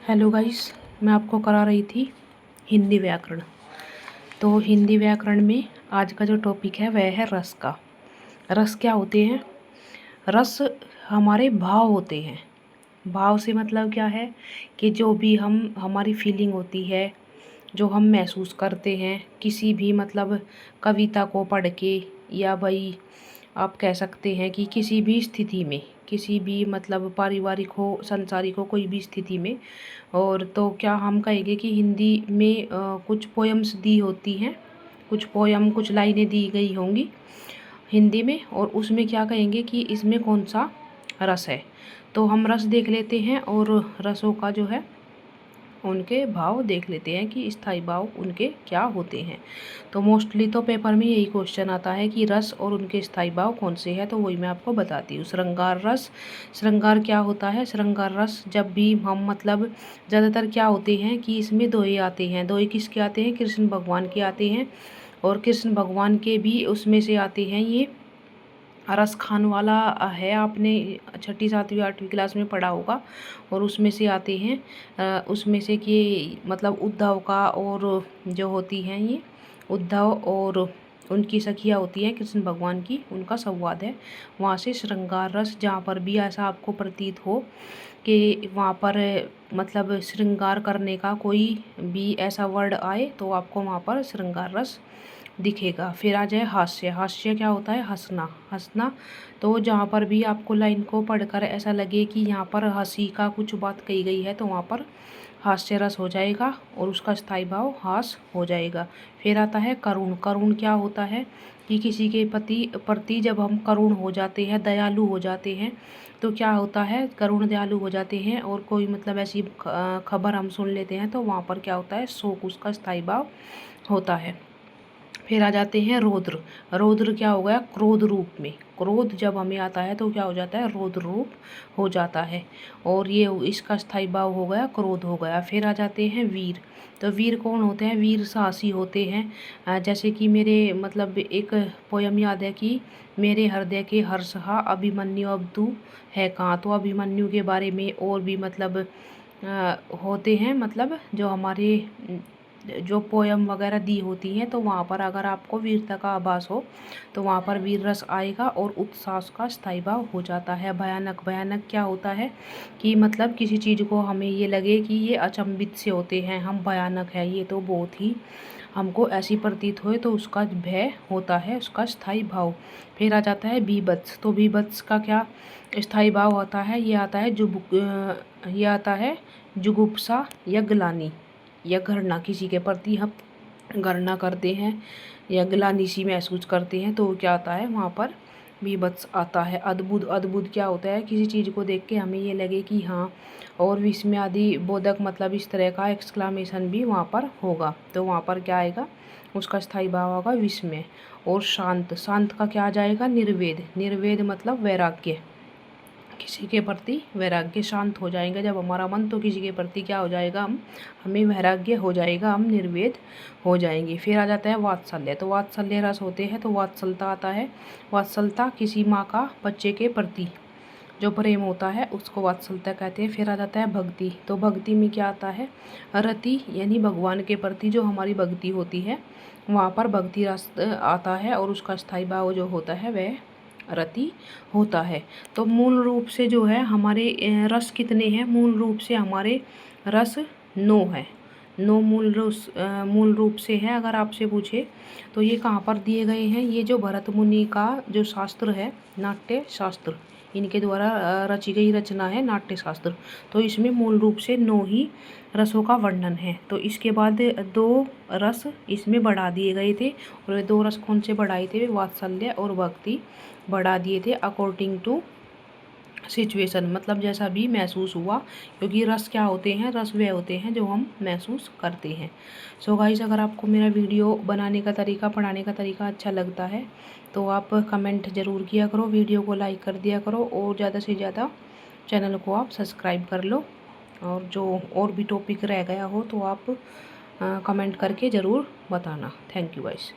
Hello guys, मैं आपको करा रही थी हिंदी व्याकरण। तो हिंदी व्याकरण में आज का जो टॉपिक है वह है रस का। रस क्या होते हैं? रस हमारे भाव होते हैं। भाव से मतलब क्या है कि जो भी हमारी फीलिंग होती है, जो हम महसूस करते हैं किसी भी मतलब कविता को पढ़ के, या भाई आप कह सकते हैं कि किसी भी स्थिति में, किसी भी मतलब पारिवारिक हो, संसारिक हो, कोई भी स्थिति में। और तो क्या हम कहेंगे कि हिंदी में कुछ पोएम्स दी होती हैं, कुछ पोएम, कुछ लाइनें दी गई होंगी हिंदी में, और उसमें क्या कहेंगे कि इसमें कौन सा रस है। तो हम रस देख लेते हैं और रसों का जो है उनके भाव देख लेते हैं कि स्थायी भाव उनके क्या होते हैं। तो मोस्टली तो पेपर में यही क्वेश्चन आता है कि रस और उनके स्थायी भाव कौन से हैं, तो वही मैं आपको बताती हूँ। श्रृंगार रस। श्रृंगार क्या होता है? श्रृंगार रस जब भी हम मतलब ज़्यादातर क्या होते हैं कि इसमें दोहे आते हैं। दोहे किसके आते हैं? कृष्ण भगवान के आते हैं। और कृष्ण भगवान के भी उसमें से आते हैं ये रस खान वाला है, आपने छठी सातवीं आठवीं क्लास में पढ़ा होगा। और उसमें से आते हैं उसमें से कि मतलब उद्धव का, और जो होती हैं ये उद्धव और उनकी सखियाँ होती हैं कृष्ण भगवान की, उनका संवाद है। वहाँ से श्रृंगार रस, जहाँ पर भी ऐसा आपको प्रतीत हो कि वहाँ पर मतलब श्रृंगार करने का कोई भी ऐसा वर्ड आए, तो आपको वहाँ पर श्रृंगार रस दिखेगा। फिर आ जाए हास्य। हास्य क्या होता है? हंसना। हंसना तो जहाँ पर भी आपको लाइन को पढ़कर ऐसा लगे कि यहाँ पर हंसी का कुछ बात कही गई है, तो वहाँ पर हास्य रस हो जाएगा और उसका स्थायी भाव हास हो जाएगा। फिर आता है करुण। करुण क्या होता है कि किसी के प्रति जब हम करुण हो जाते हैं, दयालु हो जाते हैं, तो क्या होता है? करुण दयालु हो जाते हैं और कोई मतलब ऐसी खबर हम सुन लेते हैं, तो वहाँ पर क्या होता है? शोक, उसका स्थायी भाव होता है। फिर आ जाते हैं रौद्र। रौद्र क्या हो गया? क्रोध रूप में। क्रोध जब हमें आता है तो क्या हो जाता है? रौद्र रूप हो जाता है। और ये इसका स्थायी भाव हो गया क्रोध हो गया। फिर आ जाते हैं वीर। तो वीर कौन होते हैं? वीर साहसी होते हैं। जैसे कि मेरे मतलब एक पोयम याद है कि मेरे हृदय के हर्षहा अभिमन्यु अब तू है कहाँ। तो अभिमन्यु के बारे में और भी मतलब होते हैं, मतलब जो हमारे जो पोयम वगैरह दी होती हैं, तो वहाँ पर अगर आपको वीरता का आभास हो तो वहाँ पर वीर रस आएगा और उत्साह का स्थायी भाव हो जाता है। भयानक। भयानक क्या होता है कि मतलब किसी चीज़ को हमें ये लगे कि ये अचंभित से होते हैं, हम भयानक है, ये तो बहुत ही हमको ऐसी प्रतीत होए, तो उसका भय होता है, उसका स्थायी भाव। फिर आ जाता है बीभत्स। तो बीभत्स का क्या स्थायी भाव होता है? ये आता है ये आता है जुगुप्सा या ग्लानि या घृणा। किसी के प्रति हम घृणा करते हैं या ग्लानि सी महसूस करते हैं, तो क्या आता है? वहाँ पर बीभत्स आता है। अद्भुत। अद्भुत क्या होता है? किसी चीज़ को देख के हमें ये लगे कि हाँ। और विस्मय आदि बोधक, मतलब इस तरह का एक्सक्लामेशन भी वहाँ पर होगा, तो वहाँ पर क्या आएगा? उसका स्थायी भाव होगा विस्मय। और शांत। शांत का क्या आ जाएगा? निर्वेद। निर्वेद मतलब वैराग्य। किसी के प्रति वैराग्य, शांत हो जाएंगे जब हमारा मन, तो किसी के प्रति क्या हो जाएगा? हमें वैराग्य हो जाएगा, हम निर्वेद हो जाएंगे। फिर आ जाता है वात्सल्य। तो वात्सल्य रस होते हैं, तो वात्सलता आता है। वात्सलता किसी माँ का बच्चे के प्रति जो प्रेम होता है उसको वात्सलता कहते हैं। फिर आ जाता है भक्ति। तो भक्ति में क्या आता है? रति, यानी भगवान के प्रति जो हमारी भक्ति होती है, वहाँ पर भक्ति रस आता है और उसका स्थायी भाव जो होता है वह रति होता है। तो मूल रूप से जो है हमारे रस कितने हैं? मूल रूप से हमारे रस 9 है। 9 मूल रूप से है। अगर आपसे पूछे तो ये कहाँ पर दिए गए हैं? ये जो भरत मुनि का जो शास्त्र है, नाट्य शास्त्र, इनके द्वारा रची गई रचना है नाट्य शास्त्र। तो इसमें मूल रूप से 9 ही रसों का वर्णन है। तो इसके बाद 2 रस इसमें बढ़ा दिए गए थे, और वे 2 रस कौन से बढ़ाए थे? वात्सल्य और भक्ति बढ़ा दिए थे अकॉर्डिंग टू सिचुएशन, मतलब जैसा भी महसूस हुआ। क्योंकि रस क्या होते हैं? रस वे होते हैं जो हम महसूस करते हैं। सो गाइस, अगर आपको मेरा वीडियो बनाने का तरीका, पढ़ाने का तरीका अच्छा लगता है तो आप कमेंट ज़रूर किया करो, वीडियो को लाइक कर दिया करो, और ज़्यादा से ज़्यादा चैनल को आप सब्सक्राइब कर लो। और जो और भी टॉपिक रह गया हो तो आप कमेंट करके ज़रूर बताना। Thank you guys.